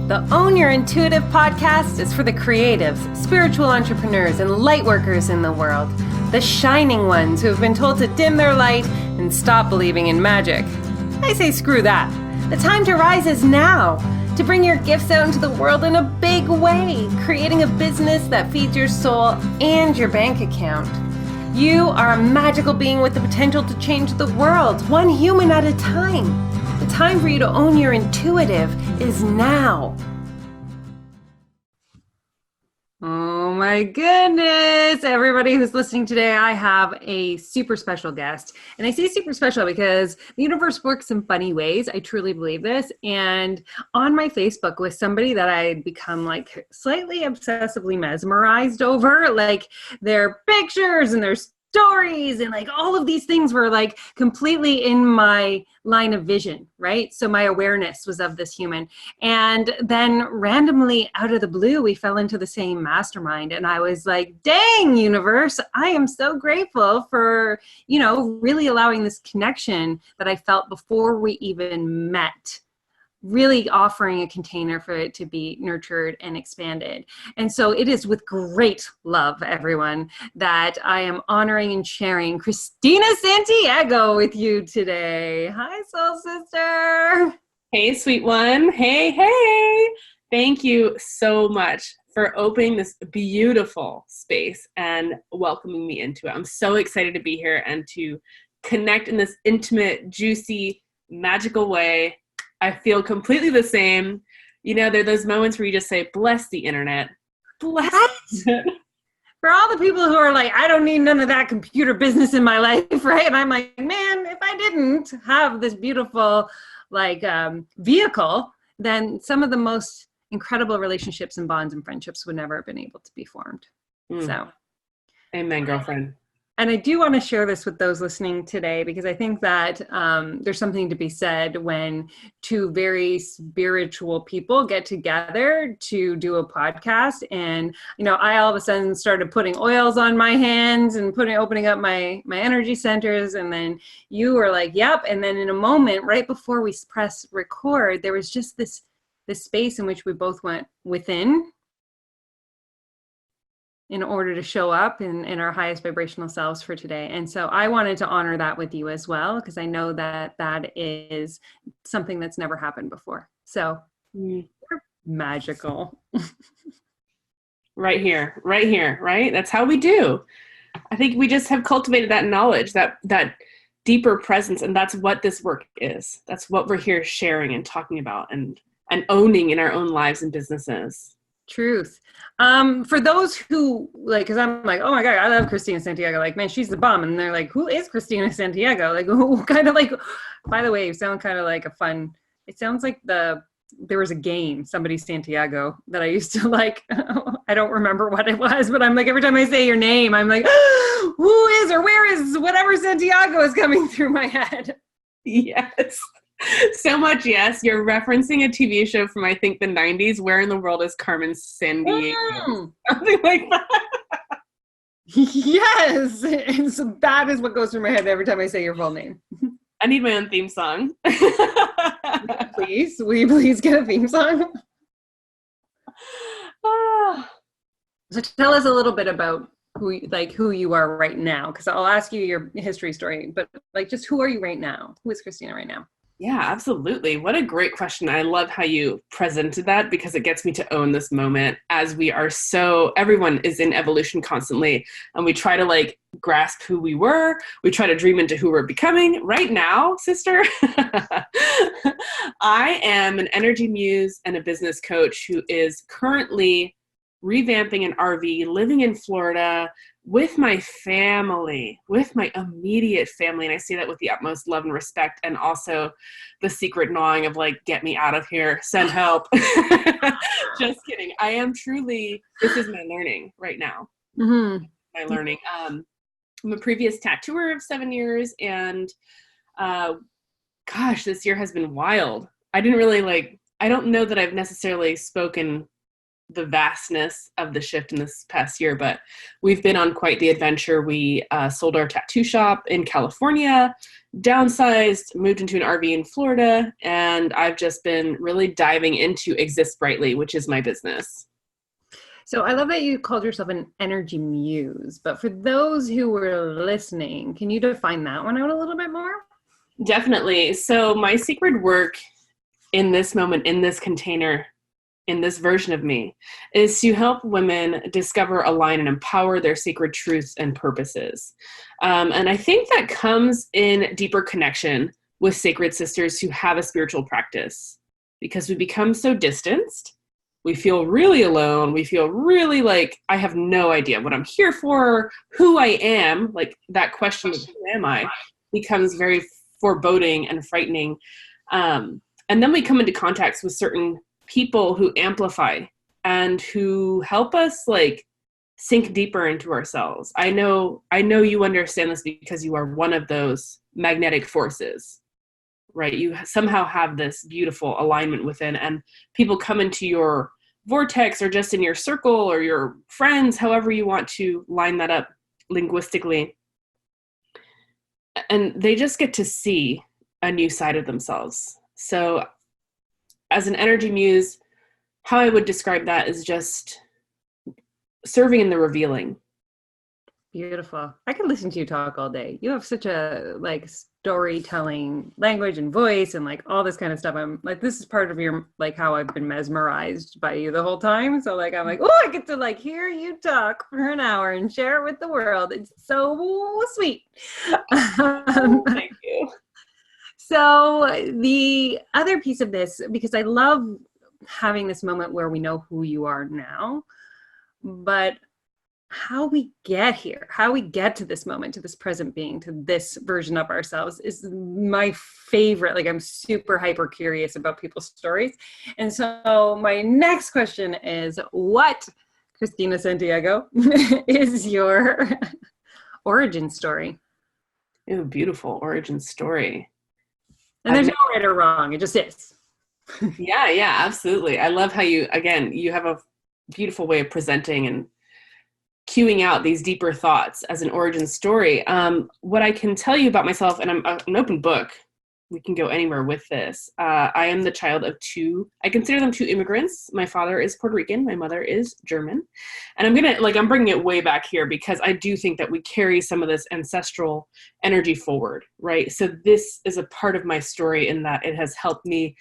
The Own Your Intuitive podcast is for the creatives, spiritual entrepreneurs, and light workers in the world. The shining ones who have been told to dim their light and stop believing in magic. I say screw that. The time to rise is now. To bring your gifts out into the world in a big way, creating a business that feeds your soul and your bank account. You are a magical being with the potential to change the world, one human at a time. The time for you to own your intuitive is now. Oh my goodness, everybody who's listening today, I have a super special guest. And I say super special because the universe works in funny ways. I truly believe this. And on my Facebook with somebody that I had become like slightly obsessively mesmerized over, like their pictures and their stories and like all of these things were like completely in my line of vision, right? So my awareness was of this human. And then randomly out of the blue, we fell into the same mastermind. And I was like, dang, universe, I am so grateful for, really allowing this connection that I felt before we even met. Really offering a container for it to be nurtured and expanded. And so it is with great love, everyone, that I am honoring and sharing Kristina Santiago with you today. Hi, soul sister. Hey, sweet one. Hey. Thank you so much for opening this beautiful space and welcoming me into it. I'm so excited to be here and to connect in this intimate, juicy, magical way. I feel completely the same. There are those moments where you just say, bless the internet. Bless it. For all the people who are like, I don't need none of that computer business in my life, right? And I'm like, man, if I didn't have this beautiful vehicle, then some of the most incredible relationships and bonds and friendships would never have been able to be formed. So, amen, girlfriend. And I do want to share this with those listening today because I think that there's something to be said when two very spiritual people get together to do a podcast. And, I all of a sudden started putting oils on my hands and opening up my energy centers. And then you were like, yep. And then in a moment, right before we press record, there was just this space in which we both went within in order to show up in our highest vibrational selves for today. And so I wanted to honor that with you as well, because I know that that is something that's never happened before. So you're magical. Right here, right? That's how we do. I think we just have cultivated that knowledge, that deeper presence. And that's what this work is. That's what we're here sharing and talking about and owning in our own lives and businesses. Truth. For those who because I'm like, oh my God, I love Kristina Santiago. Like, man, she's the bomb. And they're like, who is Kristina Santiago? Like, who kind of by the way, you sound kind of like it sounds like there was a game, somebody Santiago, that I used to like. I don't remember what it was, but I'm like, every time I say your name, I'm like, who is or where is whatever Santiago is coming through my head. Yes. So much, yes. You're referencing a TV show from, I think, the 90s. Where in the world is Carmen Sandiego? Something like that. Yes. And so that is what goes through my head every time I say your full name. I need my own theme song. Please, will you please get a theme song? So tell us a little bit about who you are right now, because I'll ask you your history story, but just who are you right now? Who is Kristina right now? Yeah, absolutely. What a great question. I love how you presented that because it gets me to own this moment as we are everyone is in evolution constantly and we try to grasp who we were. We try to dream into who we're becoming. Right now, sister, I am an energy muse and a business coach who is currently revamping an RV, living in Florida with my family, with my immediate family. And I say that with the utmost love and respect, and also the secret gnawing of get me out of here, send help. Just kidding. I am truly, this is my learning right now. Mm-hmm. My learning. I'm a previous tattooer of 7 years, and this year has been wild. I didn't really I don't know that I've necessarily spoken the vastness of the shift in this past year, but we've been on quite the adventure. We sold our tattoo shop in California, downsized, moved into an RV in Florida, and I've just been really diving into Exist Brightly, which is my business. So I love that you called yourself an energy muse, but for those who were listening, can you define that one out a little bit more? Definitely. So my sacred work in this moment, in this container, in this version of me, is to help women discover, align, and empower their sacred truths and purposes. And I think that comes in deeper connection with sacred sisters who have a spiritual practice, because we become so distanced. We feel really alone. We feel really like I have no idea what I'm here for, who I am. Like that question of who am I becomes very foreboding and frightening. And then we come into contact with certain people who amplify and who help us like sink deeper into ourselves. I know you understand this because you are one of those magnetic forces, right? You somehow have this beautiful alignment within, and people come into your vortex or just in your circle or your friends, however you want to line that up linguistically. And they just get to see a new side of themselves. So as an energy muse, how I would describe that is just serving in the revealing. Beautiful. I could listen to you talk all day. You have such a like storytelling language and voice and like all this kind of stuff. I'm like, this is part of your, like how I've been mesmerized by you the whole time. So like, I'm like, oh, I get to like hear you talk for an hour and share it with the world. It's so sweet. Thank you. So the other piece of this, because I love having this moment where we know who you are now, but how we get here, how we get to this moment, to this present being, to this version of ourselves is my favorite. Like I'm super hyper curious about people's stories. And so my next question is, what, Kristina Santiago, is your origin story? Ooh, beautiful origin story. And there's no right or wrong. It just is. Yeah, absolutely. I love how you have a beautiful way of presenting and cueing out these deeper thoughts as an origin story. What I can tell you about myself, and I'm an open book, we can go anywhere with this. I am the child of I consider them two immigrants. My father is Puerto Rican. My mother is German. And I'm bringing it way back here because I do think that we carry some of this ancestral energy forward, right? So this is a part of my story in that it has helped me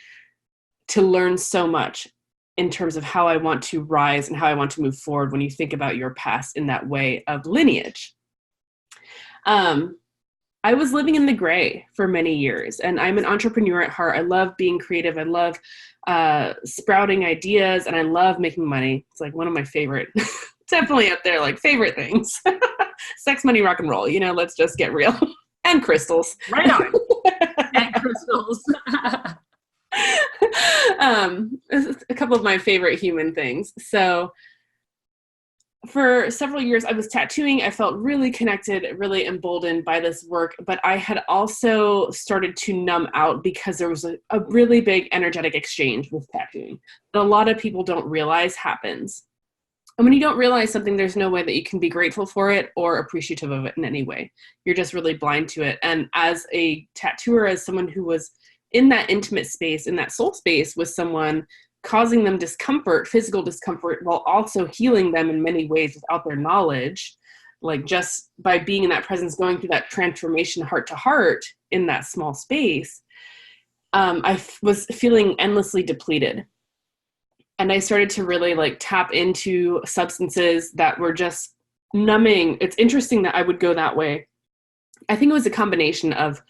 to learn so much in terms of how I want to rise and how I want to move forward when you think about your past in that way of lineage. I was living in the gray for many years, and I'm an entrepreneur at heart. I love being creative. I love sprouting ideas, and I love making money. It's like one of my favorite, definitely up there, like favorite things. Sex, money, rock and roll. Let's just get real. And crystals. Right on. And crystals. A couple of my favorite human things. So for several years I was tattooing. I felt really connected, really emboldened by this work, but I had also started to numb out because there was a really big energetic exchange with tattooing that a lot of people don't realize happens. And when you don't realize something, there's no way that you can be grateful for it or appreciative of it in any way. You're just really blind to it. And as a tattooer, as someone who was in that intimate space, in that soul space with someone, causing them discomfort, physical discomfort, while also healing them in many ways without their knowledge, like just by being in that presence, going through that transformation heart to heart in that small space, I was feeling endlessly depleted. And I started to really tap into substances that were just numbing. It's interesting that I would go that way. I think it was a combination of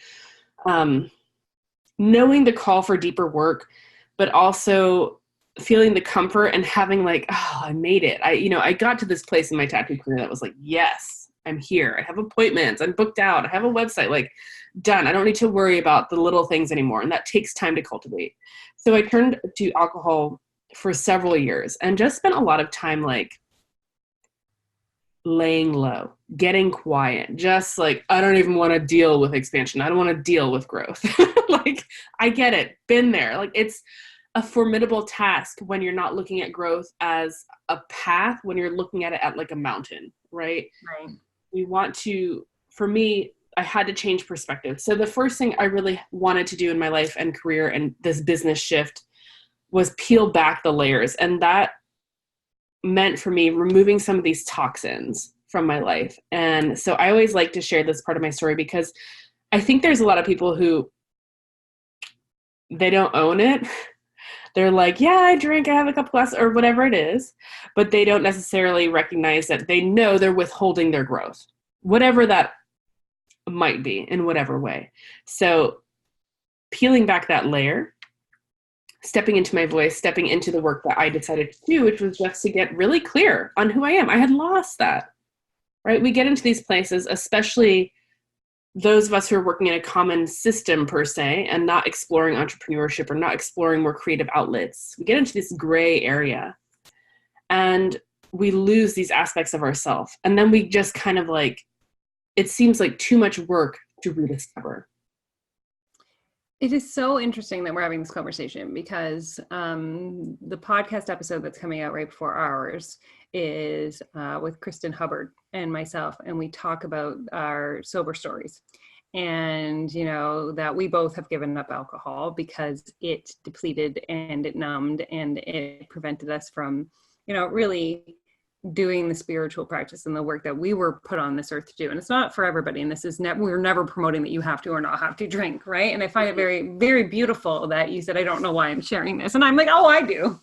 knowing the call for deeper work, but also feeling the comfort and having I made it. I got to this place in my tattoo career that was yes, I'm here. I have appointments. I'm booked out. I have a website, done. I don't need to worry about the little things anymore. And that takes time to cultivate. So I turned to alcohol for several years and just spent a lot of time laying low, getting quiet, just I don't even want to deal with expansion. I don't want to deal with growth. I get it, been there. a formidable task when you're not looking at growth as a path, when you're looking at it at like a mountain, right? Right. We want to, for me, I had to change perspective. So the first thing I really wanted to do in my life and career and this business shift was peel back the layers. And that meant for me removing some of these toxins from my life. And so I always like to share this part of my story because I think there's a lot of people who they don't own it. They're like, yeah, I drink, I have a couple glasses or whatever it is, but they don't necessarily recognize that they know they're withholding their growth, whatever that might be in whatever way. So peeling back that layer, stepping into my voice, stepping into the work that I decided to do, which was just to get really clear on who I am. I had lost that, right? We get into these places, especially those of us who are working in a common system per se and not exploring entrepreneurship or not exploring more creative outlets. We get into this gray area and we lose these aspects of ourselves. And then we just kind of like, it seems like too much work to rediscover. It is so interesting that we're having this conversation because the podcast episode that's coming out right before ours is with Kristen Hubbard and myself, and we talk about our sober stories. And, you know, that we both have given up alcohol because it depleted and it numbed and it prevented us from, you know, really doing the spiritual practice and the work that we were put on this earth to do. And it's not for everybody. And this is we're never promoting that you have to or not have to drink, right? And I find it very, very beautiful that you said, I don't know why I'm sharing this. And I'm like, oh, I do.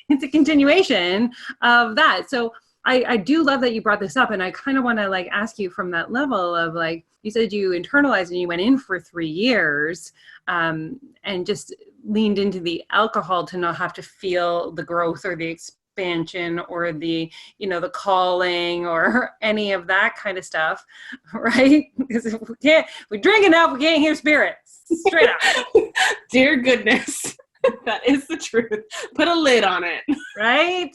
It's a continuation of that. So I do love that you brought this up. And I kind of want to like ask you from that level of like, you said you internalized and you went in for 3 years and just leaned into the alcohol to not have to feel the growth or the expansion or the, you know, the calling or any of that kind of stuff, right? Because if we drink enough, we can't hear spirits. Straight up. Dear goodness, that is the truth. Put a lid on it. Right?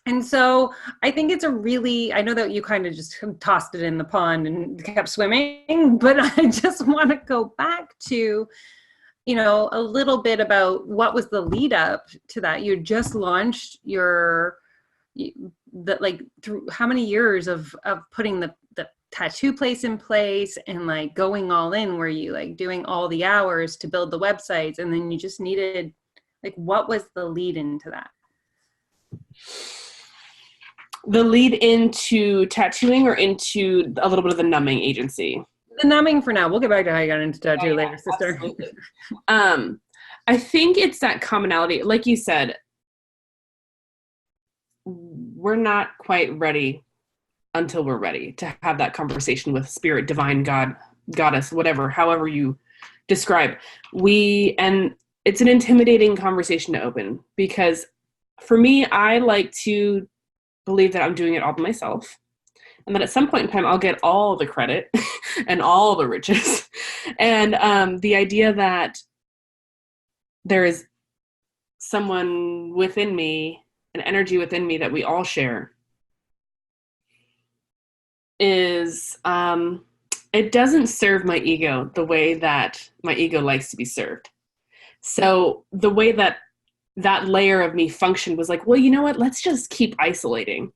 And so I think it's a really, I know that you kind of just tossed it in the pond and kept swimming, but I just want to go back to, you know, a little bit about what was the lead up to that. You just launched through how many years of putting the tattoo place in place and like going all in, were you like doing all the hours to build the websites and then you just needed, like, what was the lead into that? The lead into tattooing or into a little bit of the numbing agency? The numbing for now. We'll get back to how you got into tattoo later, sister. I think it's that commonality. Like you said, we're not quite ready until we're ready to have that conversation with spirit, divine, God, goddess, whatever, however you describe. And it's an intimidating conversation to open because for me, I like to believe that I'm doing it all by myself. And that at some point in time, I'll get all the credit and all the riches. And the idea that there is someone within me, an energy within me that we all share is, it doesn't serve my ego the way that my ego likes to be served. So the way that layer of me functioned was like, well, you know what? Let's just keep isolating.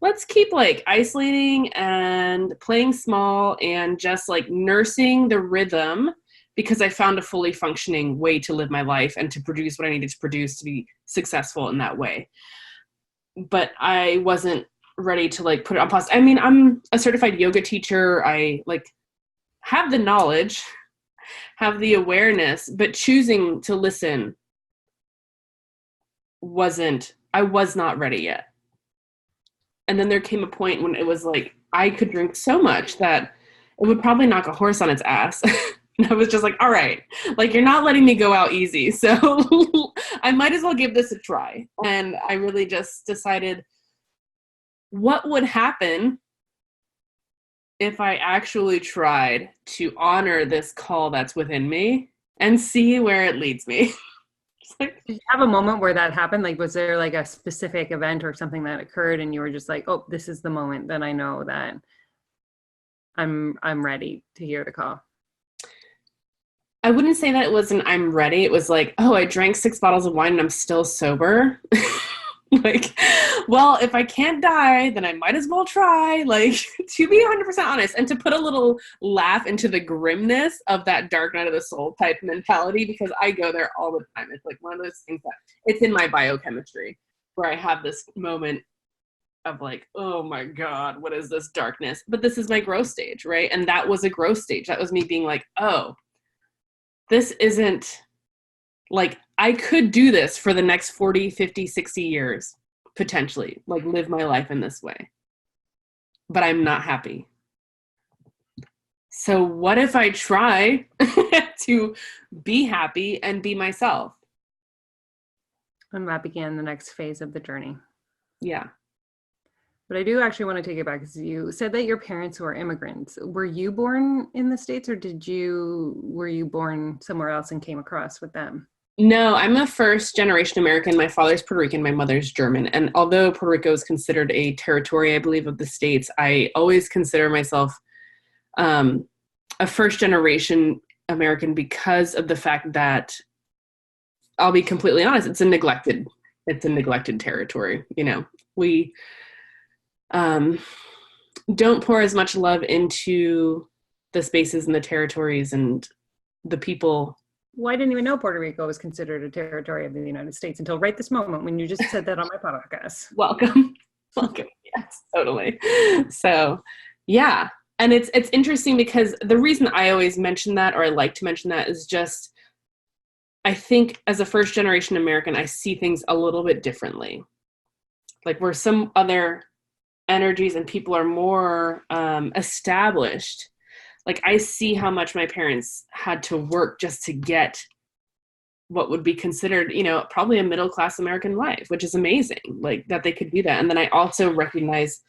Let's keep like isolating and playing small and just like nursing the rhythm because I found a fully functioning way to live my life and to produce what I needed to produce to be successful in that way. But I wasn't ready to like put it on pause. I mean, I'm a certified yoga teacher. I like have the knowledge, have the awareness, but choosing to listen I was not ready yet. And then there came a point when it was like, I could drink so much that it would probably knock a horse on its ass. And I was just like, all right, like, you're not letting me go out easy. So I might as well give this a try. And I really just decided what would happen if I actually tried to honor this call that's within me and see where it leads me. Did you have a moment where that happened? Like, was there like a specific event or something that occurred and you were just like, oh, this is the moment that I know that I'm ready to hear the call? I wouldn't say that it was an I'm ready. It was like, oh, I drank 6 bottles of wine and I'm still sober. Like, well, if I can't die, then I might as well try. Like, to be 100% honest and to put a little laugh into the grimness of that dark night of the soul type mentality, because I go there all the time. It's like one of those things that it's in my biochemistry where I have this moment of like, oh my God, what is this darkness? But this is my growth stage, right? And that was a growth stage. That was me being like, oh, this isn't like, I could do this for the next 40, 50, 60 years, potentially, like live my life in this way. But I'm not happy. So what if I try to be happy and be myself? And that began the next phase of the journey. Yeah. But I do actually want to take it back because you said that your parents were immigrants. Were you born in the States, or were you born somewhere else and came across with them? No, I'm a first generation American. My father's Puerto Rican, my mother's German. And although Puerto Rico is considered a territory, I believe, of the States, I always consider myself a first generation American because of the fact that, I'll be completely honest, it's a neglected territory. You know, we don't pour as much love into the spaces and the territories and the people. Well, I didn't even know Puerto Rico was considered a territory of the United States until right this moment when you just said that on my podcast. Welcome. Welcome. Yes, totally. So, yeah. And it's interesting because the reason I always mention that, or I like to mention that, is just, I think as a first generation American, I see things a little bit differently. Like where some other energies and people are more established. Like I see how much my parents had to work just to get what would be considered, you know, probably a middle-class American life, which is amazing, like that they could do that. And then I also recognize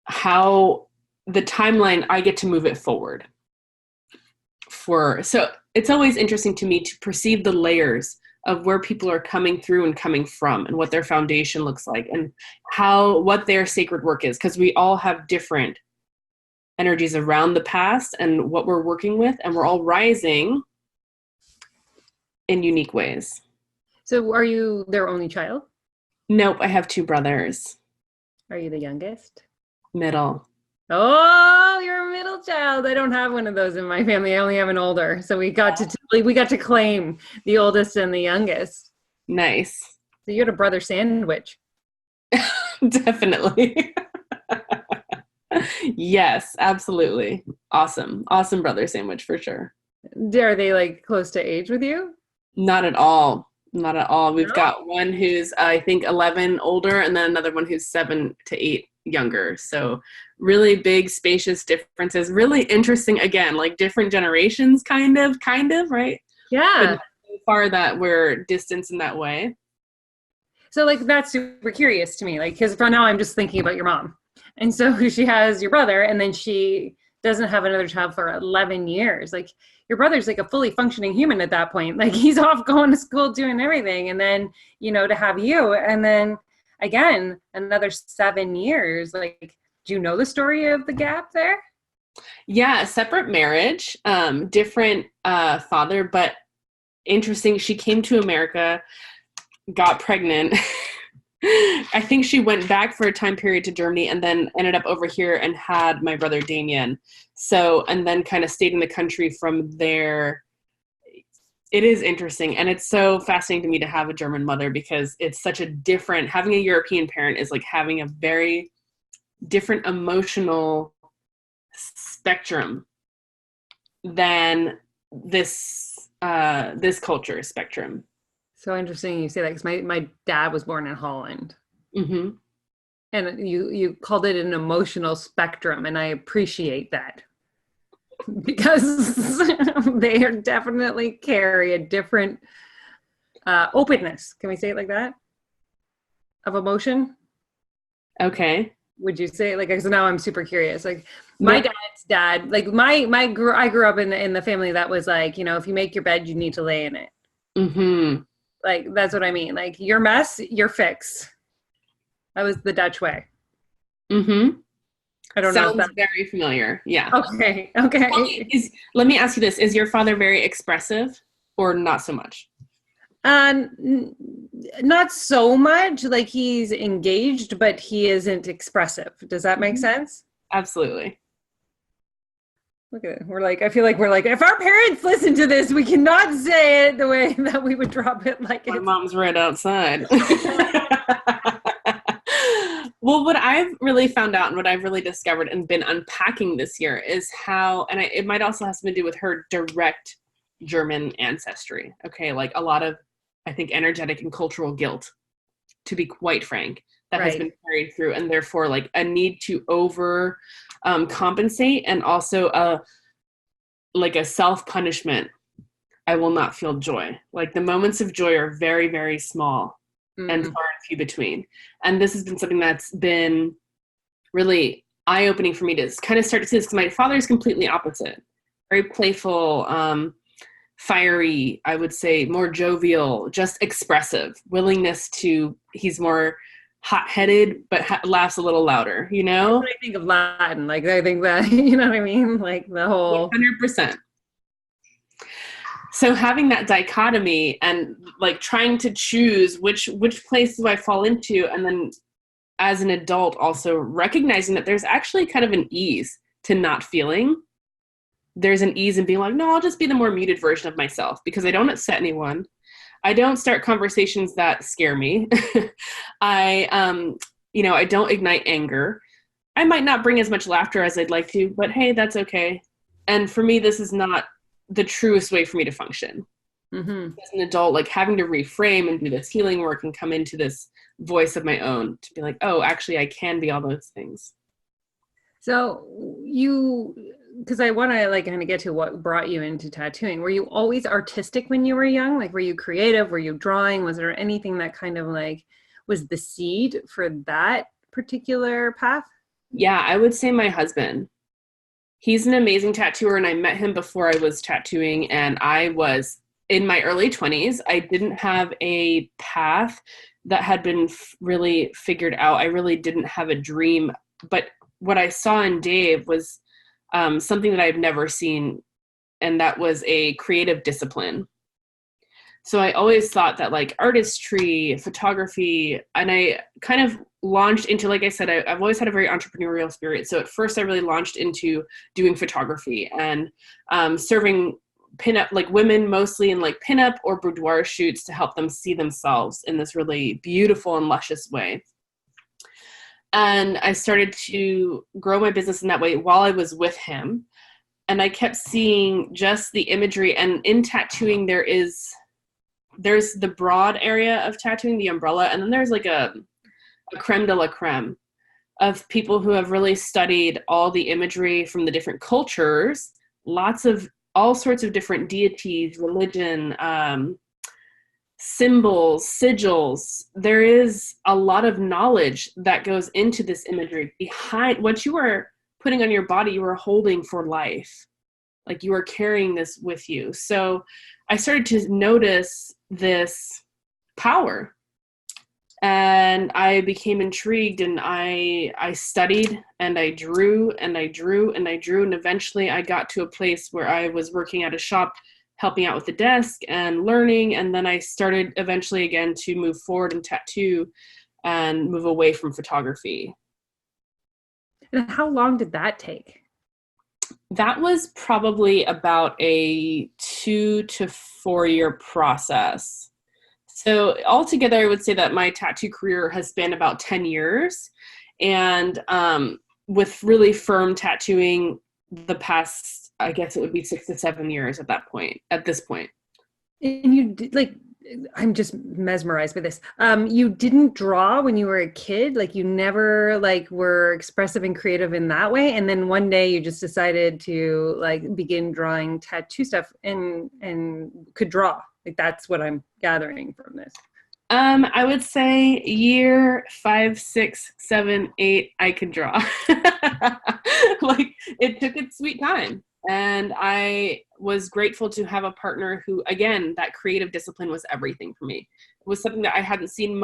how the timeline, I get to move it forward. So it's always interesting to me to perceive the layers of where people are coming through and coming from and what their foundation looks like and what their sacred work is. Because we all have different energies around the past and what we're working with, and we're all rising in unique ways. So are you their only child? Nope, I have 2 brothers. Are you the youngest? Middle. Oh, you're a middle child. I don't have one of those in my family. I only have an older. So we got to claim the oldest and the youngest. Nice. So you had a brother sandwich. Definitely. Yes, absolutely. Awesome brother sandwich for sure. Are they like close to age with you? Not at all. Not at all. We've No? got one who's I think 11 older, and then another one who's 7 to 8 younger. So really big, spacious differences. Really interesting. Again, like different generations, kind of, right? Yeah. But not so far that we're distanced in that way. So like that's super curious to me. Like because for now I'm just thinking about your mom. And so she has your brother, and then she doesn't have another child for 11 years. Like your brother's like a fully functioning human at that point. Like he's off going to school, doing everything. And then, you know, to have you, and then again, another 7 years. Like, do you know the story of the gap there? Yeah, separate marriage, different father, but interesting. She came to America, got pregnant. I think she went back for a time period to Germany and then ended up over here and had my brother Damien. So, and then kind of stayed in the country from there. It is interesting. And it's so fascinating to me to have a German mother because it's such a different, having a European parent is like having a very different emotional spectrum than this culture spectrum. So interesting you say that because my dad was born in Holland. Mm-hmm. And you called it an emotional spectrum, and I appreciate that because they definitely carry a different openness. Can we say it like that? Of emotion? Okay. Would you say like, so now I'm super curious. Like my dad's dad, like I grew up in the family that was like, you know, if you make your bed, you need to lay in it. Mm-hmm. Like, that's what I mean. Like your mess, your fix. That was the Dutch way. Mm-hmm. I don't know if Sounds that's very familiar. Yeah. okay. Well, Okay. let me ask you this. Is your father very expressive or not so much? Not so much. Like he's engaged, but he isn't expressive. Does that make Mhm. sense? Absolutely. Look at it. We're like, I feel like we're like, if our parents listen to this, we cannot say it the way that we would drop it. Like My it's. mom's right outside. Well, what I've really found out and what I've really discovered and been unpacking this year is how, and it might also have something to do with her direct German ancestry. Okay, like a lot of, I think, energetic and cultural guilt, to be quite frank, that has Right. been carried through, and therefore like a need to over compensate, and also a like a self punishment. I will not feel joy. Like the moments of joy are very, very small and Mm, far and few between. And this has been something that's been really eye opening for me to kind of start to see this, because my father is completely opposite. Very playful, fiery, I would say, more jovial, just expressive, willingness to, he's more hot headed, but laughs a little louder, you that's know? what I think of Latin. Like I think that you know what I mean. Like the whole 100%. So having that dichotomy and like trying to choose which place do I fall into, and then as an adult also recognizing that there's actually kind of an ease to not feeling. There's an ease in being like, no, I'll just be the more muted version of myself, because I don't upset anyone. I don't start conversations that scare me. I don't ignite anger. I might not bring as much laughter as I'd like to, but hey, that's okay. And for me, this is not the truest way for me to function mm-hmm. as an adult, like having to reframe and do this healing work and come into this voice of my own to be like, oh, actually, I can be all those things. So you, because I want to like kind of get to what brought you into tattooing. Were you always artistic when you were young? Like, were you creative? Were you drawing? Was there anything that kind of like was the seed for that particular path? Yeah, I would say my husband. He's an amazing tattooer, and I met him before I was tattooing, and I was in my early 20s. I didn't have a path that had been really figured out. I really didn't have a dream, but what I saw in Dave was something that I've never seen, and that was a creative discipline. So I always thought that like artistry, photography, and I kind of launched into, like I said, I've always had a very entrepreneurial spirit. So at first I really launched into doing photography and serving pinup, like women mostly in like pinup or boudoir shoots, to help them see themselves in this really beautiful and luscious way. And I started to grow my business in that way while I was with him. And I kept seeing just the imagery. And in tattooing, there's the broad area of tattooing, the umbrella, and then there's like a creme de la creme of people who have really studied all the imagery from the different cultures, lots of all sorts of different deities, religion, symbols, sigils. There is a lot of knowledge that goes into this imagery. Behind what you are putting on your body, you are holding for life. Like you are carrying this with you. So I started to notice this power, and I became intrigued, and I studied, and I drew, and I drew, and I drew, and eventually I got to a place where I was working at a shop, helping out with the desk and learning, and then I started eventually again to move forward and tattoo and move away from photography. And how long did that take? That was probably about a 2 to 4 year process. So altogether, I would say that my tattoo career has been about 10 years, and with really firm tattooing the past, I guess it would be 6 to 7 years at this point. And you did like I'm just mesmerized by this. You didn't draw when you were a kid, like you never like were expressive and creative in that way, and then one day you just decided to like begin drawing tattoo stuff and could draw. Like that's what I'm gathering from this. I would say year 5, 6, 7, 8, I could draw. Like it took its sweet time. And I was grateful to have a partner who, again, that creative discipline was everything for me. It was something that I hadn't seen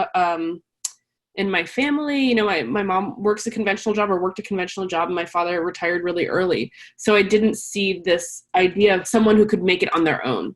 in my family, you know, my mom works a conventional job or worked a conventional job, and my father retired really early. So I didn't see this idea of someone who could make it on their own.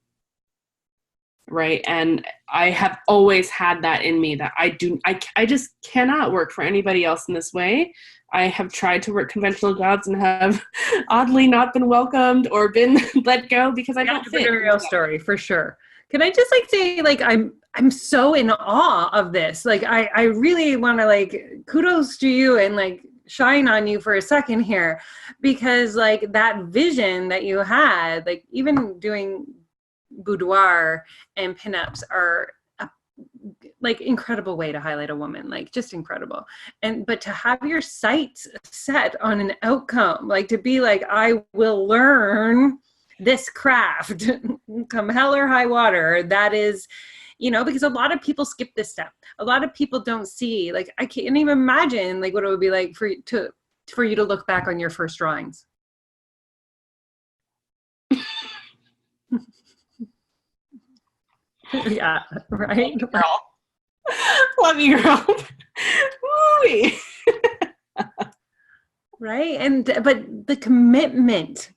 Right. And I have always had that in me that I just cannot work for anybody else in this way. I have tried to work conventional jobs and have oddly not been welcomed or been let go because I don't fit. Entrepreneurial story for sure. Can I just like say, like, I'm so in awe of this. Like, I really want to like kudos to you and like shine on you for a second here, because like that vision that you had, like even doing boudoir and pinups are a, like incredible way to highlight a woman, like just incredible. But to have your sights set on an outcome, like to be like, I will learn this craft come hell or high water, that is, you know, because a lot of people skip this step. A lot of people don't see, like, I can't even imagine like what it would be like for you to look back on your first drawings. Yeah, right. Girl. Love you, girl. Woo-wee. Right. But the commitment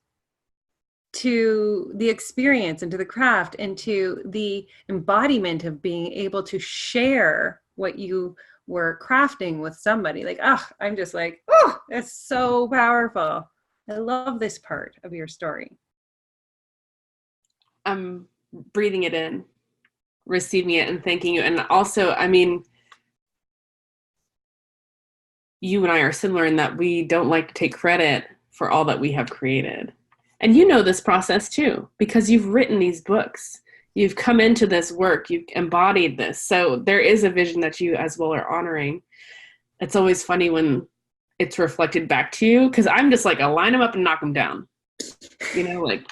to the experience and to the craft and to the embodiment of being able to share what you were crafting with somebody, like, I'm just like, that's so powerful. I love this part of your story. I'm breathing it in, receiving it, and thanking you. And also, I mean, you and I are similar in that we don't like to take credit for all that we have created. And you know this process too, because you've written these books. You've come into this work. You've embodied this. So there is a vision that you as well are honoring. It's always funny when it's reflected back to you, because I'm just like, I'll line them up and knock them down. You know, like,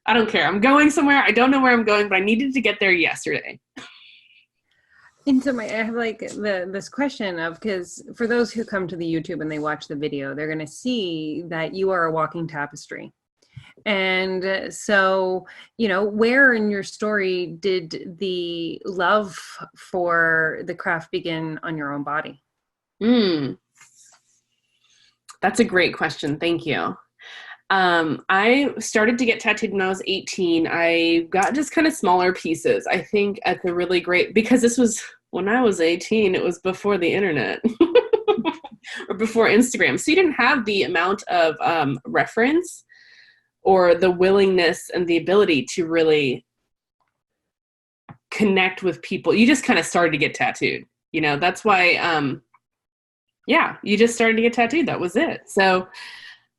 I don't care. I'm going somewhere. I don't know where I'm going, but I needed to get there yesterday. And so I have like this question of, because for those who come to the YouTube and they watch the video, they're going to see that you are a walking tapestry. And so, you know, where in your story did the love for the craft begin on your own body? That's a great question. Thank you. I started to get tattooed when I was 18. I got just kind of smaller pieces. I think at the really great, because this was when I was 18, it was before the internet or before Instagram. So you didn't have the amount of reference or the willingness and the ability to really connect with people. You just kind of started to get tattooed. You know, that's why, you just started to get tattooed. That was it. So,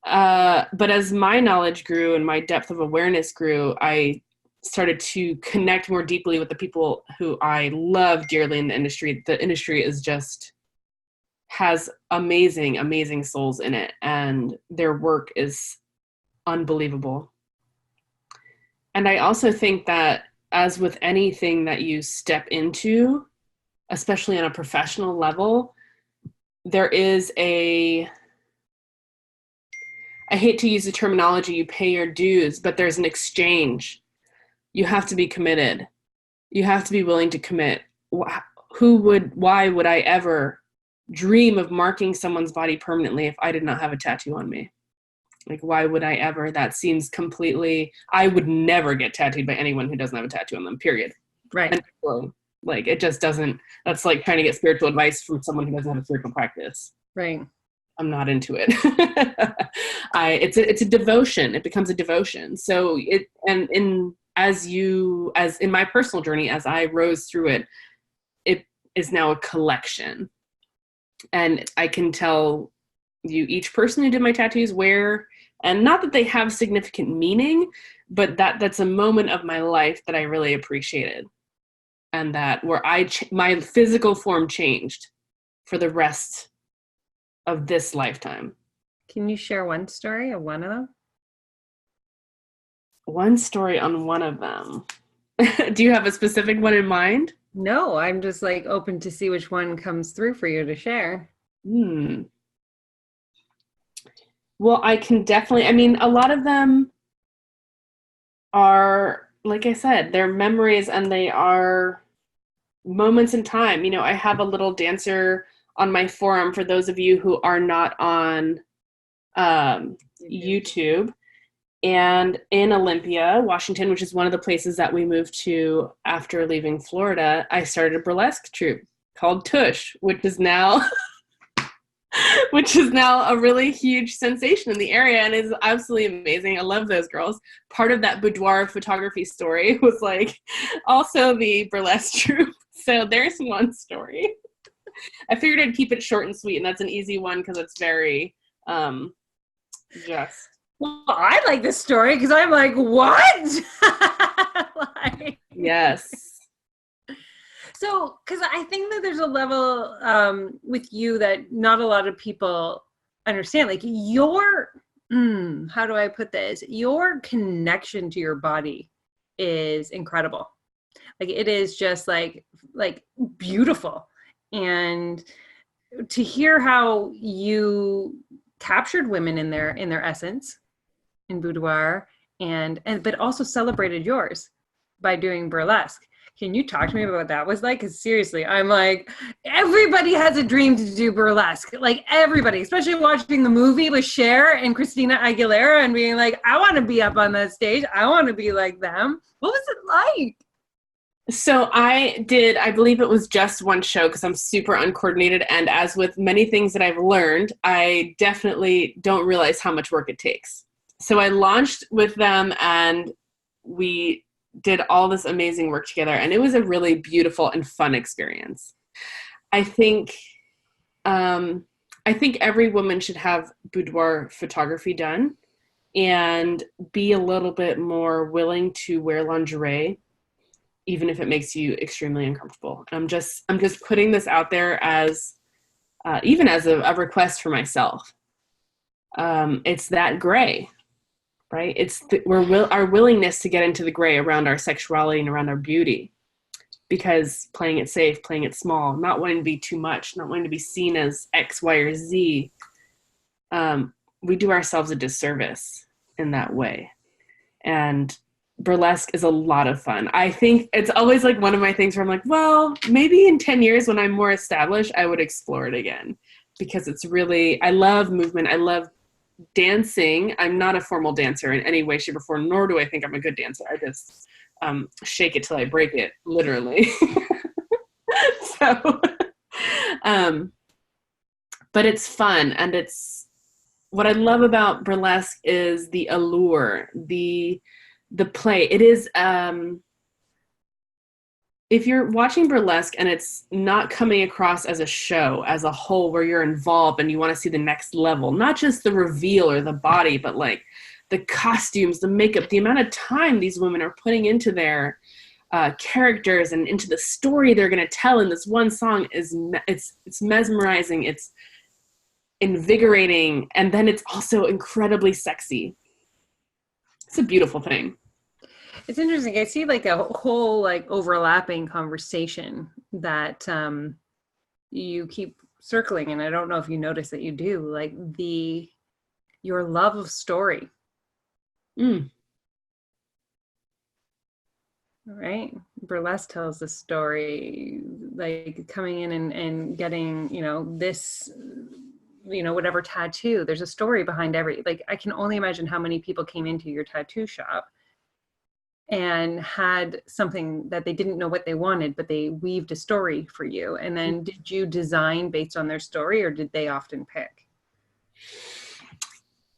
but as my knowledge grew and my depth of awareness grew, I started to connect more deeply with the people who I love dearly in the industry. The industry is just has amazing, amazing souls in it, and their work is unbelievable. And I also think that, as with anything that you step into, especially on a professional level, there is I hate to use the terminology, you pay your dues, but there's an exchange. You have to be committed. You have to be willing to commit. Why would I ever dream of marking someone's body permanently if I did not have a tattoo on me? Like, why would I ever? That seems completely, I would never get tattooed by anyone who doesn't have a tattoo on them, period. Right. And, like, it just doesn't, that's like trying to get spiritual advice from someone who doesn't have a spiritual practice. Right. I'm not into it. It's a devotion. It becomes a devotion. So as in my personal journey, as I rose through it, it is now a collection. And I can tell you, each person who did my tattoos, where, and not that they have significant meaning, but that's a moment of my life that I really appreciated. And that where my physical form changed for the rest of this lifetime. Can you share one story of one of them? One story on one of them. Do you have a specific one in mind? No, I'm just like open to see which one comes through for you to share. Well, I can definitely, I mean, a lot of them are, like I said, they're memories and they are moments in time. You know, I have a little dancer on my forum for those of you who are not on YouTube. And in Olympia, Washington, which is one of the places that we moved to after leaving Florida, I started a burlesque troupe called Tush, which is now a really huge sensation in the area and is absolutely amazing. I love those girls. Part of that boudoir photography story was like also the burlesque troupe. So there's one story. I figured I'd keep it short and sweet, and that's an easy one because it's very just. Well, I like this story because I'm like, what? Like, yes. So, because I think that there's a level with you that not a lot of people understand. Like your, how do I put this? Your connection to your body is incredible. Like it is just like beautiful. And to hear how you captured women in their essence in boudoir and but also celebrated yours by doing burlesque. Can you talk to me about what that was like? Because seriously, I'm like, everybody has a dream to do burlesque. Like everybody, especially watching the movie with Cher and Kristina Aguilera and being like, I want to be up on that stage. I want to be like them. What was it like? So I believe it was just one show because I'm super uncoordinated. And as with many things that I've learned, I definitely don't realize how much work it takes. So I launched with them and we did all this amazing work together. And it was a really beautiful and fun experience. I think every woman should have boudoir photography done and be a little bit more willing to wear lingerie, even if it makes you extremely uncomfortable. I'm just putting this out there as even as a request for myself. It's that gray, right? It's our willingness to get into the gray around our sexuality and around our beauty, because playing it safe, playing it small, not wanting to be too much, not wanting to be seen as X, Y, or Z, we do ourselves a disservice in that way. And burlesque is a lot of fun. I think it's always like one of my things where I'm like, well, maybe in 10 years when I'm more established, I would explore it again, because it's really, I love movement. I love dancing. I'm not a formal dancer in any way, shape, or form, nor do I think I'm a good dancer. I just shake it till I break it, literally. So, but it's fun. And it's, what I love about burlesque is the allure, the play. It is, if you're watching burlesque and it's not coming across as a show as a whole where you're involved and you want to see the next level, not just the reveal or the body, but like the costumes, the makeup, the amount of time these women are putting into their characters and into the story they're going to tell in this one song is it's mesmerizing, it's invigorating, and then it's also incredibly sexy. It's a beautiful thing. It's interesting. I see like a whole like overlapping conversation that you keep circling, and I don't know if you notice that you do, like your love of story. Right? Burlesque tells the story, like coming in and getting, this, whatever tattoo. There's a story behind like I can only imagine how many people came into your tattoo shop and had something that they didn't know what they wanted, but they weaved a story for you. And then did you design based on their story, or did they often pick?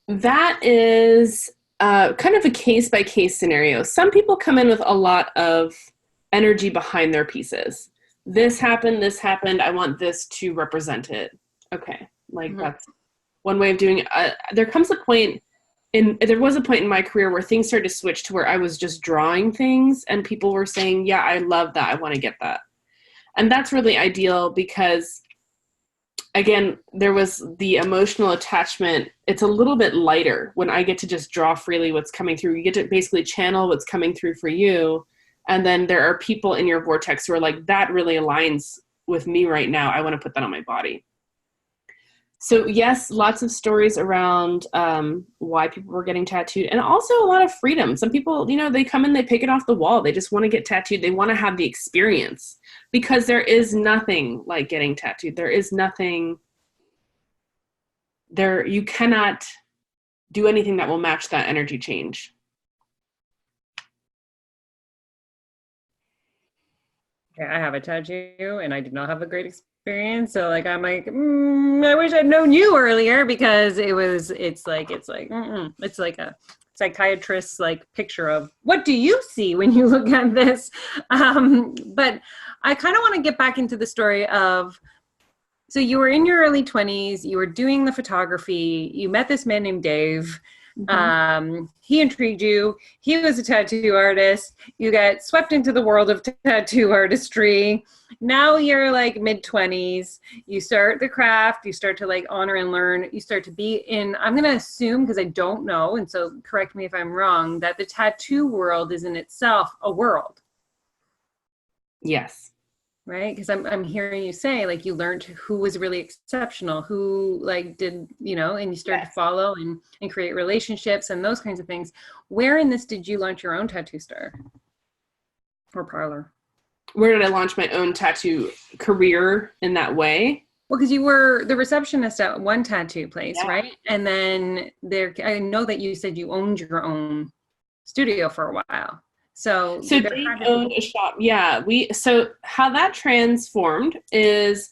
That is kind of a case-by-case scenario. Some people come in with a lot of energy behind their pieces. This happened, I want this to represent it. Okay, like that's one way of doing it. There was a point in my career where things started to switch to where I was just drawing things and people were saying, yeah, I love that. I want to get that. And that's really ideal because, again, there was the emotional attachment. It's a little bit lighter when I get to just draw freely what's coming through. You get to basically channel what's coming through for you. And then there are people in your vortex who are like, that really aligns with me right now. I want to put that on my body. So yes, lots of stories around why people were getting tattooed, and also a lot of freedom. Some people, you know, they come in, they pick it off the wall. They just want to get tattooed. They want to have the experience, because there is nothing like getting tattooed. There is nothing there. You cannot do anything that will match that energy change. Yeah, I have a tattoo and I did not have a great experience. So like I'm like, I wish I'd known you earlier, because it's like a psychiatrist's like picture of what do you see when you look at this. But I kind of want to get back into the story of, so you were in your early 20s, you were doing the photography, you met this man named Dave. He intrigued you. He was a tattoo artist. You got swept into the world of tattoo artistry. Now you're like mid-20s. You start the craft. You start to like honor and learn. You start to be in, I'm going to assume, because I don't know, and so correct me if I'm wrong, that the tattoo world is in itself a world. Yes. Right? Because I'm hearing you say like you learned who was really exceptional, who like did, you know, and you started to follow and create relationships and those kinds of things. Where in this did you launch your own tattoo store or parlor? Where did I launch my own tattoo career in that way? Well, because you were the receptionist at one tattoo place, right? And then I know that you said you owned your own studio for a while. So Dave owned a shop. Yeah. So how that transformed is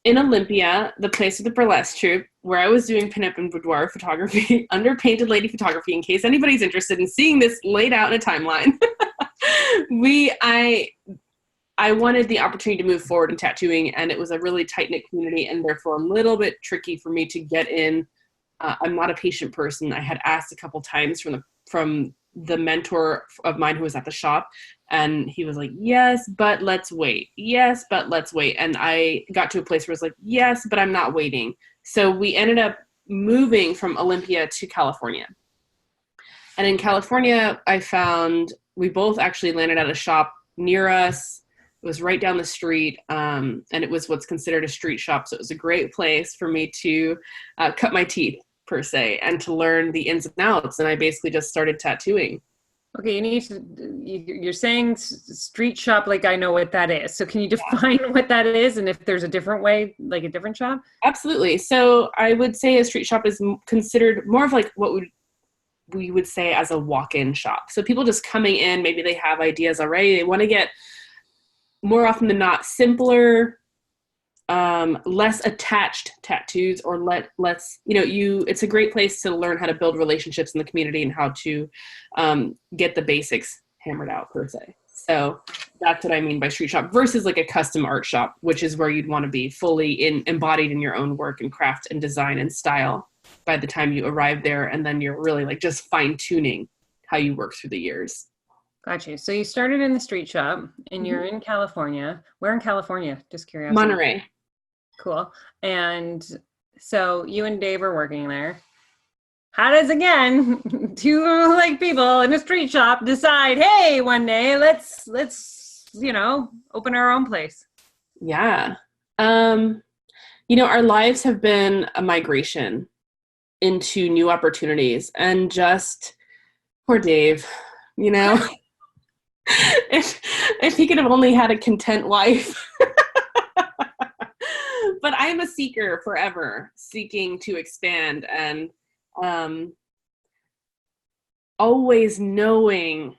in Olympia, the place with the burlesque troupe, where I was doing pinup and boudoir photography under Painted Lady Photography, in case anybody's interested in seeing this laid out in a timeline. I wanted the opportunity to move forward in tattooing, and it was a really tight-knit community, and therefore a little bit tricky for me to get in. I'm not a patient person. I had asked a couple times from the mentor of mine who was at the shop, and he was like, yes, but let's wait. Yes, but let's wait. And I got to a place where I was like, yes, but I'm not waiting. So we ended up moving from Olympia to California. And in California, we both actually landed at a shop near us. It was right down the street, and it was what's considered a street shop. So it was a great place for me to cut my teeth, per se, and to learn the ins and outs. And I basically just started tattooing. Okay, you're saying street shop, like I know what that is. So can you define what that is, and if there's a different way, like a different shop? Absolutely. So I would say a street shop is considered more of like what we would say as a walk-in shop. So people just coming in, maybe they have ideas already. They want to get, more often than not, simpler, less attached tattoos, or less, it's a great place to learn how to build relationships in the community and how to get the basics hammered out, per se. So that's what I mean by street shop versus like a custom art shop, which is where you'd want to be fully embodied in your own work and craft and design and style by the time you arrive there. And then you're really like just fine tuning how you work through the years. Got you. So you started in the street shop and you're in California. Where in California? Just curious. Monterey. Cool. And so you and Dave are working there. How does, again, two like people in a street shop decide, hey, one day let's open our own place? Yeah. Our lives have been a migration into new opportunities, and just poor Dave, if he could have only had a content wife. But I am a seeker forever, seeking to expand, and always knowing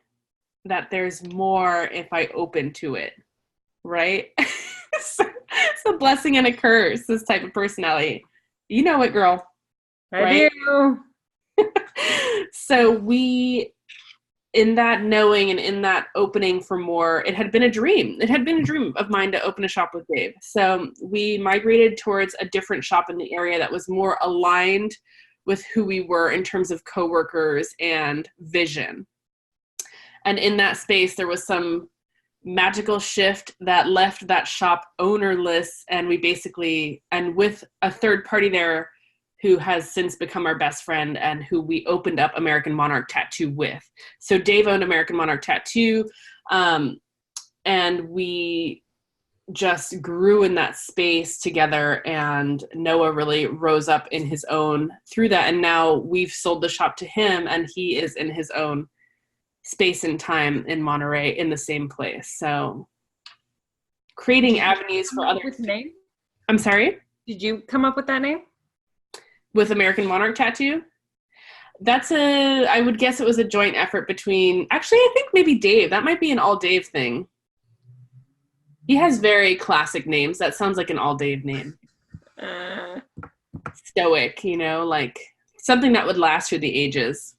that there's more if I open to it, right? So it's a blessing and a curse, this type of personality. You know it, girl. I do. So in that knowing and in that opening for more, it had been a dream. It had been a dream of mine to open a shop with Dave. So we migrated towards a different shop in the area that was more aligned with who we were in terms of coworkers and vision. And in that space, there was some magical shift that left that shop ownerless. And and with a third party there who has since become our best friend and who we opened up American Monarch Tattoo with. So Dave owned American Monarch Tattoo, and we just grew in that space together, and Noah really rose up in his own through that. And now we've sold the shop to him, and he is in his own space and time in Monterey in the same place. So creating avenues for others. With the name? I'm sorry? Did you come up with that name? With American Monarch Tattoo? I would guess it was a joint effort between, actually, I think maybe Dave. That might be an all Dave thing. He has very classic names. That sounds like an all Dave name. Stoic, like something that would last through the ages.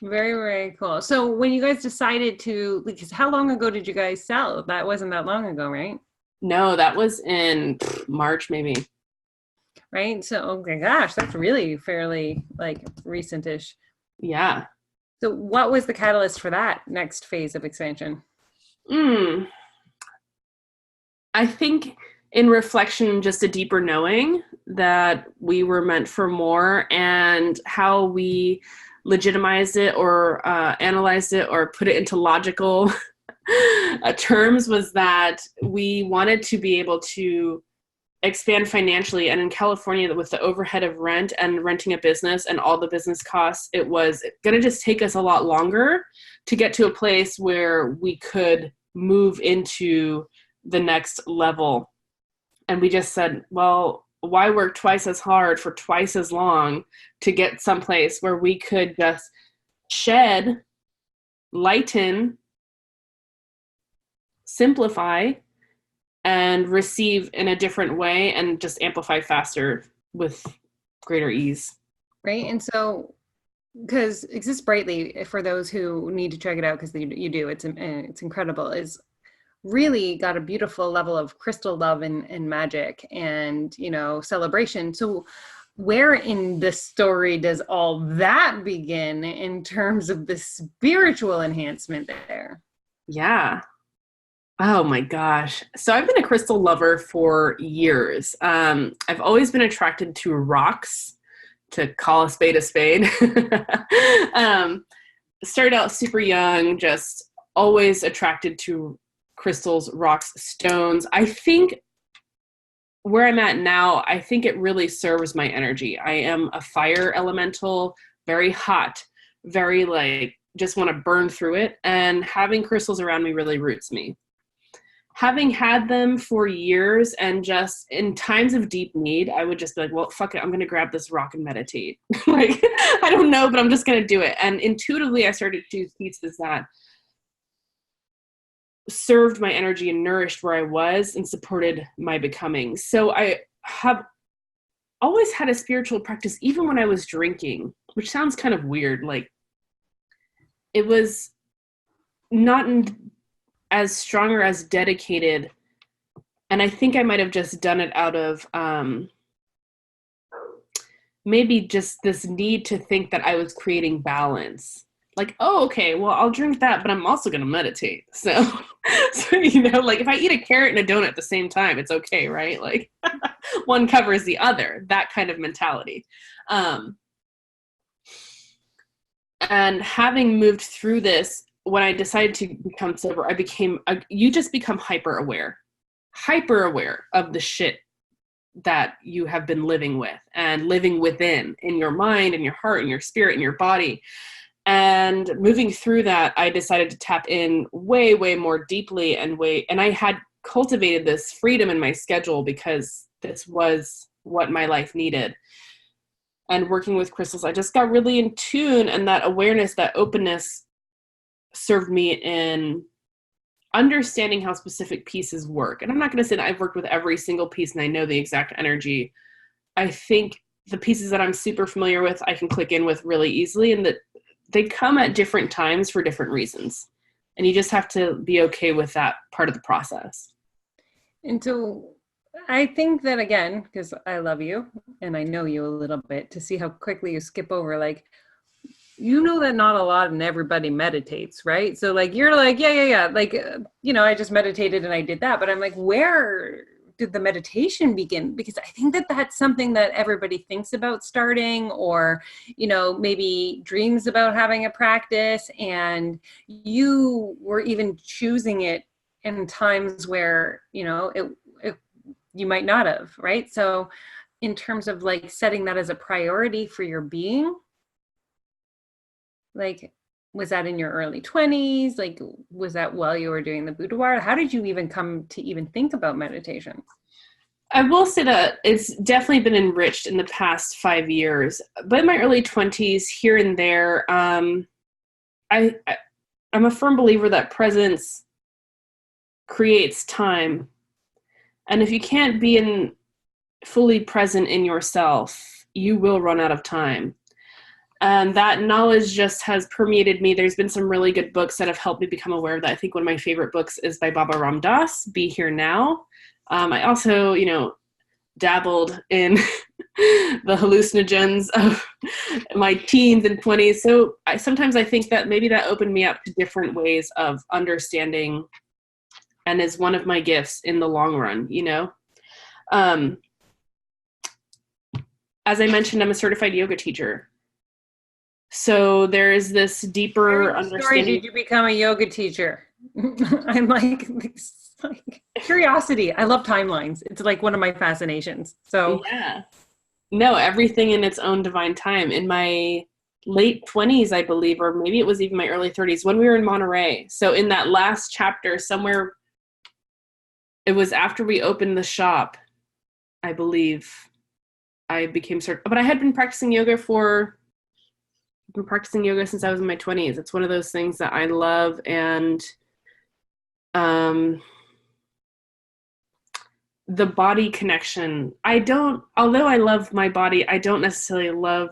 Very, very cool. So when you guys decided because how long ago did you guys sell? That wasn't that long ago, right? No, that was in March, maybe. Right. So, oh my gosh, that's really fairly recent-ish. Yeah. So what was the catalyst for that next phase of expansion? I think in reflection, just a deeper knowing that we were meant for more, and how we legitimized it or analyzed it or put it into logical terms was that we wanted to be able to expand financially. And in California, with the overhead of rent and renting a business and all the business costs, it was going to just take us a lot longer to get to a place where we could move into the next level. And we just said, well, why work twice as hard for twice as long to get someplace where we could just shed, lighten, simplify, and receive in a different way, and just amplify faster with greater ease. Right. And so, because Exist Brightly, for those who need to check it out, because you do, it's incredible, is really got a beautiful level of crystal love and magic and, celebration. So where in the story does all that begin in terms of the spiritual enhancement there? Yeah. Oh my gosh. So I've been a crystal lover for years. I've always been attracted to rocks, to call a spade a spade. Started out super young, just always attracted to crystals, rocks, stones. I think where I'm at now, I think it really serves my energy. I am a fire elemental, very hot, very just want to burn through it. And having crystals around me really roots me. Having had them for years, and just in times of deep need, I would just be like, well, fuck it, I'm going to grab this rock and meditate. I don't know, but I'm just going to do it. And intuitively, I started to choose pieces that served my energy and nourished where I was and supported my becoming. So I have always had a spiritual practice, even when I was drinking, which sounds kind of weird. It was not as strong or as dedicated. And I think I might have just done it out of maybe just this need to think that I was creating balance. Oh, okay, well, I'll drink that, but I'm also going to meditate. So if I eat a carrot and a donut at the same time, it's okay, right? One covers the other, that kind of mentality. And having moved through this, when I decided to become sober, you just become hyper aware of the shit that you have been living with and living within, in your mind and your heart and your spirit and your body. And moving through that, I decided to tap in way, way more deeply and I had cultivated this freedom in my schedule because this was what my life needed. And working with crystals, I just got really in tune, and that awareness, that openness served me in understanding how specific pieces work. And I'm not going to say that I've worked with every single piece and I know the exact energy. I think the pieces that I'm super familiar with, I can click in with really easily, and that they come at different times for different reasons. And you just have to be okay with that part of the process. And so I think that, again, because I love you and I know you a little bit, to see how quickly you skip over, that not a lot and everybody meditates, right? So you're yeah. I just meditated and I did that. But I'm where did the meditation begin? Because I think that that's something that everybody thinks about starting, or, maybe dreams about having a practice, and you were even choosing it in times where, you might not have, right? So in terms of like setting that as a priority for your being, like, was that in your early 20s? Like, was that while you were doing the boudoir? How did you even come to even think about meditation? I will say that it's definitely been enriched in the past 5 years, but in my early 20s, here and there, I I'm a firm believer that presence creates time, and if you can't be fully present in yourself, you will run out of time. And that knowledge just has permeated me. There's been some really good books that have helped me become aware of that. I think one of my favorite books is by Baba Ram Dass, Be Here Now. I also, dabbled in the hallucinogens of my teens and 20s. So sometimes I think that maybe that opened me up to different ways of understanding, and is one of my gifts in the long run, As I mentioned, I'm a certified yoga teacher. So there's this deeper understanding. Story did you become a yoga teacher? I'm like curiosity. I love timelines. It's like one of my fascinations. So yeah, no, everything in its own divine time. In my late 20s, I believe, or maybe it was even my early 30s, when we were in Monterey. So in that last chapter, somewhere, it was after we opened the shop, I believe, I became certain. But I had been practicing yoga since I was in my 20s. It's one of those things that I love, and the body connection. Although I love my body, I don't necessarily love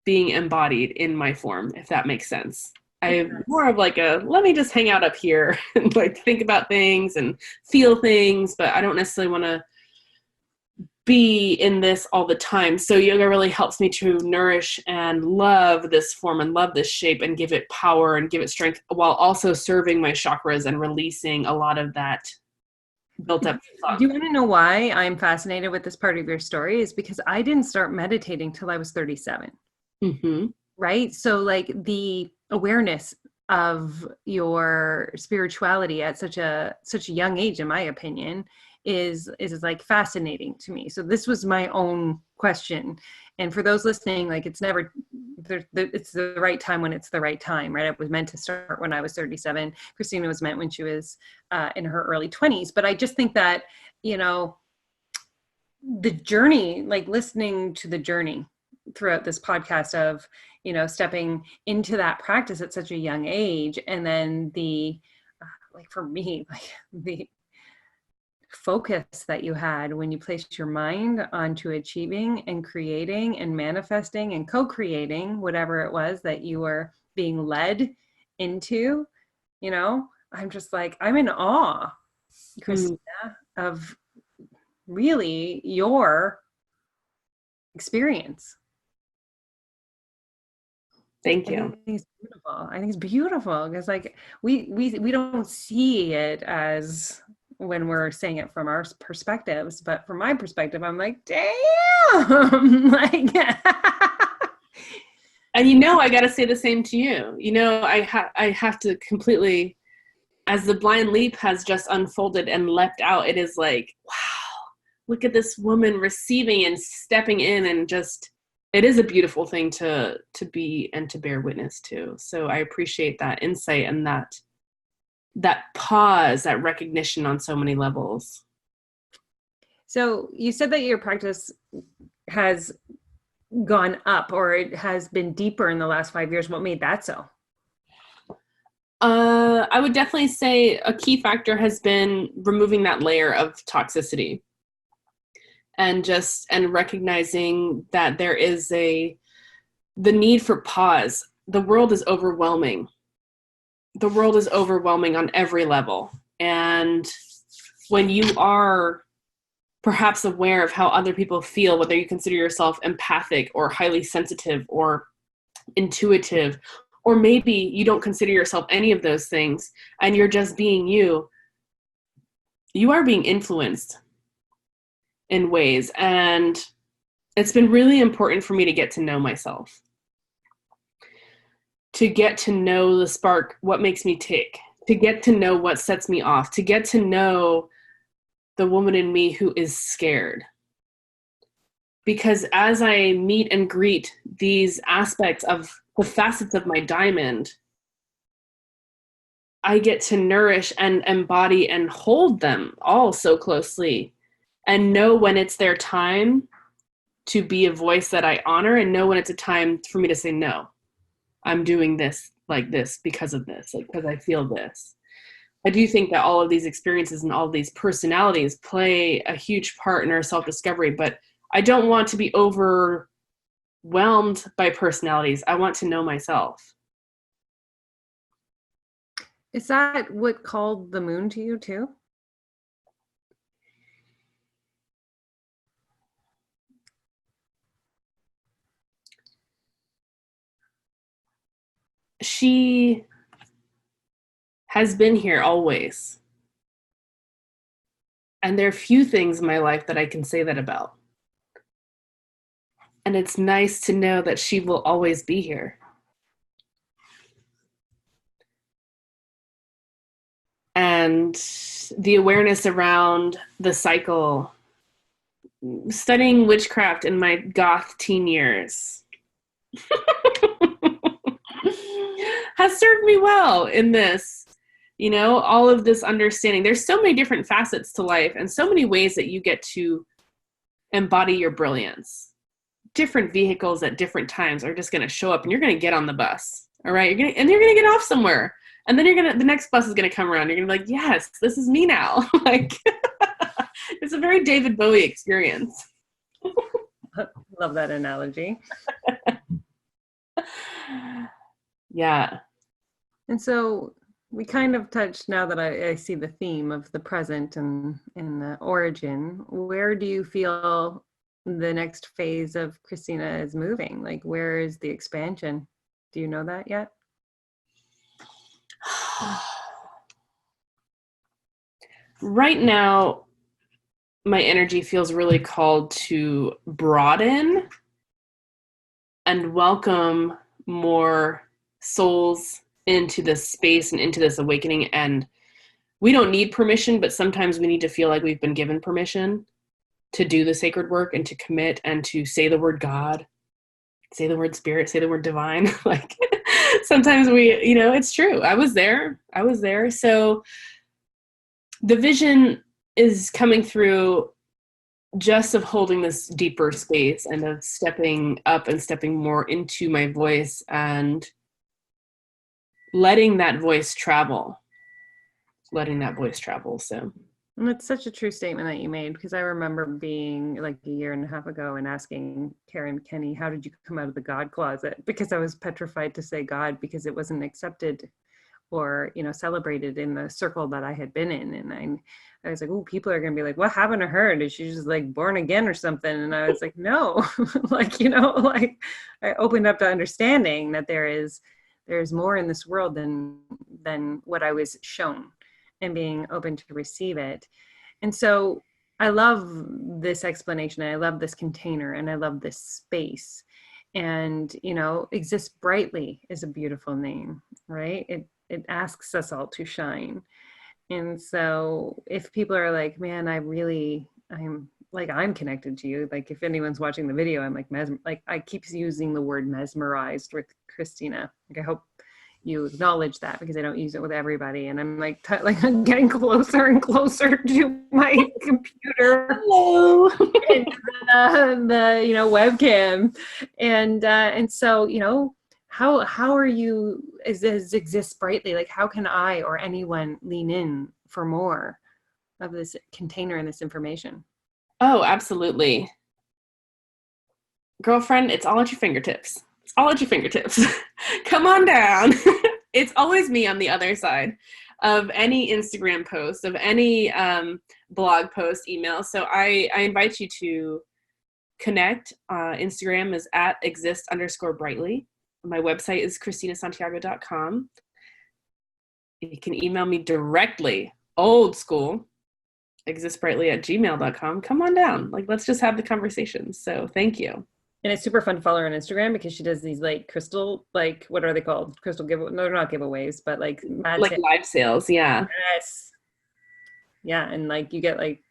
being embodied in my form, if that makes sense. I'm more of like let me just hang out up here and like think about things and feel things, but I don't necessarily want to be in this all the time. So yoga really helps me to nourish and love this form and love this shape and give it power and give it strength, while also serving my chakras and releasing a lot of that built up thought. Do you want to know why I'm fascinated with this part of your story? Is because I didn't start meditating till I was 37. Mm-hmm. Right? So like the awareness of your spirituality at such a young age, in my opinion, is like fascinating to me. So this was my own question. And for those listening, like it's never, it's the right time when it's the right time, right? It was meant to start when I was 37. Kristina was meant when she was in her early 20s. But I just think that, the journey, like listening to the journey throughout this podcast of, stepping into that practice at such a young age. And then like for me, like the focus that you had when you placed your mind onto achieving and creating and manifesting and co-creating whatever it was that you were being led into, I'm just like, I'm in awe, Kristina, of really your experience. Thank you. I think it's beautiful. I think it's beautiful because like we don't see it as when we're saying it from our perspectives, but from my perspective, I'm like, damn, like. And I got to say the same to you. I have to completely, as the blind leap has just unfolded and leapt out, it is like, wow, look at this woman receiving and stepping in, and just, it is a beautiful thing to be and to bear witness to. So I appreciate that insight and that pause, that recognition on so many levels. So you said that your practice has gone up, or it has been deeper in the last 5 years. What made that so? I would definitely say a key factor has been removing that layer of toxicity, and recognizing that there is the need for pause. The world is overwhelming. The world is overwhelming on every level. And when you are perhaps aware of how other people feel, whether you consider yourself empathic or highly sensitive or intuitive, or maybe you don't consider yourself any of those things and you're just being you are being influenced in ways. And it's been really important for me to get to know myself, to get to know the spark, what makes me tick, to get to know what sets me off, to get to know the woman in me who is scared. Because as I meet and greet these aspects of the facets of my diamond, I get to nourish and embody and hold them all so closely and know when it's their time to be a voice that I honor, and know when it's a time for me to say, no, I'm doing this like this because of this, like, because I feel this. I do think that all of these experiences and all of these personalities play a huge part in our self-discovery, but I don't want to be overwhelmed by personalities. I want to know myself. Is that what called the moon to you too? She has been here always. And there are few things in my life that I can say that about. And it's nice to know that she will always be here. And the awareness around the cycle, studying witchcraft in my goth teen years has served me well in this, you know, all of this understanding. There's so many different facets to life and so many ways that you get to embody your brilliance. Different vehicles at different times are just going to show up, and you're going to get on the bus. All right. You're going to get off somewhere, and then the next bus is going to come around. You're going to be like, yes, this is me now. Like, it's a very David Bowie experience. Love that analogy. Yeah. And so we kind of touched, now that I see the theme of the present and the origin, where do you feel the next phase of Kristina is moving? Like, where is the expansion? Do you know that yet? Right now, my energy feels really called to broaden and welcome more souls into this space and into this awakening. And we don't need permission, but sometimes we need to feel like we've been given permission to do the sacred work and to commit and to say the word God, say the word spirit, say the word divine. Like, sometimes we, you know, it's true. I was there. So the vision is coming through just of holding this deeper space and of stepping up and stepping more into my voice and letting that voice travel. So. And it's such a true statement that you made, because I remember being like a year and a half ago and asking Karen Kenny, how did you come out of the God closet? Because I was petrified to say God, because it wasn't accepted or, you know, celebrated in the circle that I had been in. And I was like, oh, people are going to be like, what happened to her? Is she just like born again or something? And I was like, no, like, you know, like, I opened up to understanding that there's more in this world than what I was shown, and being open to receive it. And so I love this explanation. I love this container, and I love this space. And, you know, Exist Brightly is a beautiful name, right? It asks us all to shine. And so if people are like, man, I'm connected to you. Like, if anyone's watching the video, I'm like I keep using the word mesmerized with Kristina. Like, I hope you acknowledge that, because I don't use it with everybody. And I'm like, I'm getting closer and closer to my computer. Hello. And the you know, webcam. And so, you know, how are you, as Exists Brightly, like, how can I or anyone lean in for more of this container and this information? Oh, absolutely. Girlfriend, it's all at your fingertips. Come on down. It's always me on the other side of any Instagram post, of any blog post, email. So I invite you to connect. Instagram is at exist_brightly. My website is KristinaSantiago.com. You can email me directly, old school, existbrightly@gmail.com. Come on down. Like, let's just have the conversation. So thank you. And it's super fun to follow her on Instagram because she does these like crystal, like what are they called? Crystal give, no, they're not giveaways, but like mad Like sales. live sales, yeah. Yes. Yeah. And like you get like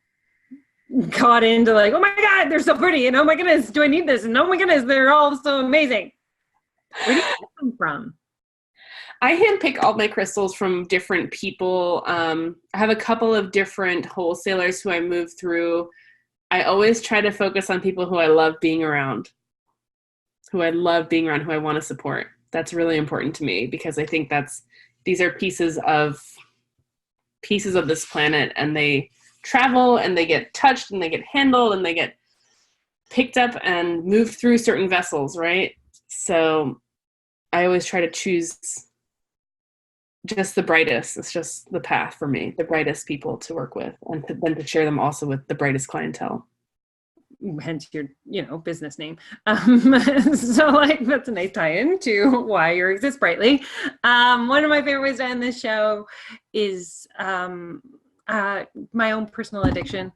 caught into like, oh my God, they're so pretty. And oh my goodness, do I need this? And oh my goodness, they're all so amazing. Where do you get them from? I handpick all my crystals from different people. I have a couple of different wholesalers who I move through. I always try to focus on people who I love being around, who I love being around, who I want to support. That's really important to me because I think these are pieces of this planet, and they travel and they get touched and they get handled and they get picked up and moved through certain vessels, right? So I always try to choose just the brightest. It's just the path for me, the brightest people to work with, and then to share them also with the brightest clientele. Hence your, business name. So like that's a nice tie-in to why you exist brightly. One of my favorite ways to end this show is my own personal addiction.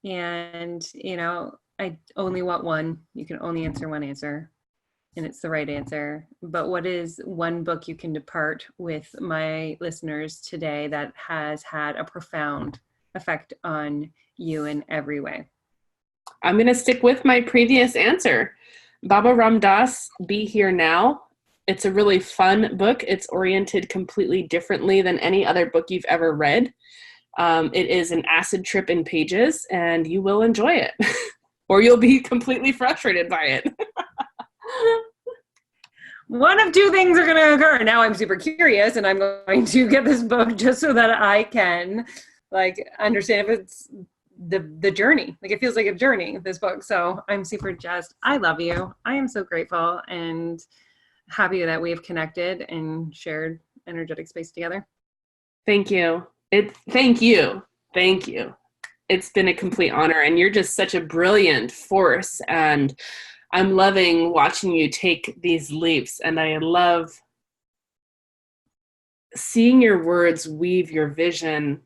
And, I only want one. You can only answer one answer, and it's the right answer. But what is one book you can depart with my listeners today that has had a profound effect on you in every way? I'm going to stick with my previous answer. Baba Ram Dass, Be Here Now. It's a really fun book. It's oriented completely differently than any other book you've ever read. It is an acid trip in pages, and you will enjoy it. Or you'll be completely frustrated by it. One of two things are going to occur. Now I'm super curious, and I'm going to get this book just so that I can understand if it's the journey. Like it feels like a journey, this book. So I'm super jazzed. I love you. I am so grateful and happy that we have connected and shared energetic space together. Thank you. Thank you. Thank you. It's been a complete honor, and you're just such a brilliant force, and I'm loving watching you take these leaps, and I love seeing your words weave your vision,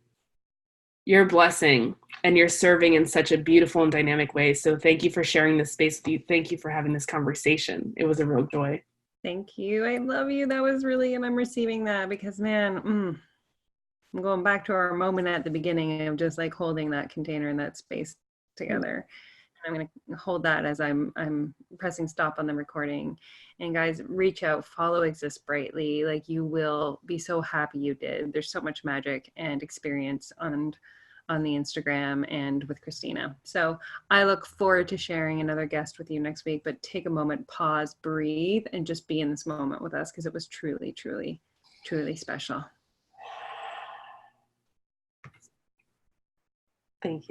your blessing, and you're serving in such a beautiful and dynamic way. So thank you for sharing this space with you. Thank you for having this conversation. It was a real joy. Thank you. I love you. That was really, and I'm receiving that because man, I'm going back to our moment at the beginning of just like holding that container and that space together. I'm going to hold that as I'm pressing stop on the recording. And guys, reach out, follow Exist Brightly. Like you will be so happy you did. There's so much magic and experience on the Instagram and with Kristina. So I look forward to sharing another guest with you next week, but take a moment, pause, breathe, and just be in this moment with us because it was truly, truly, truly special. Thank you.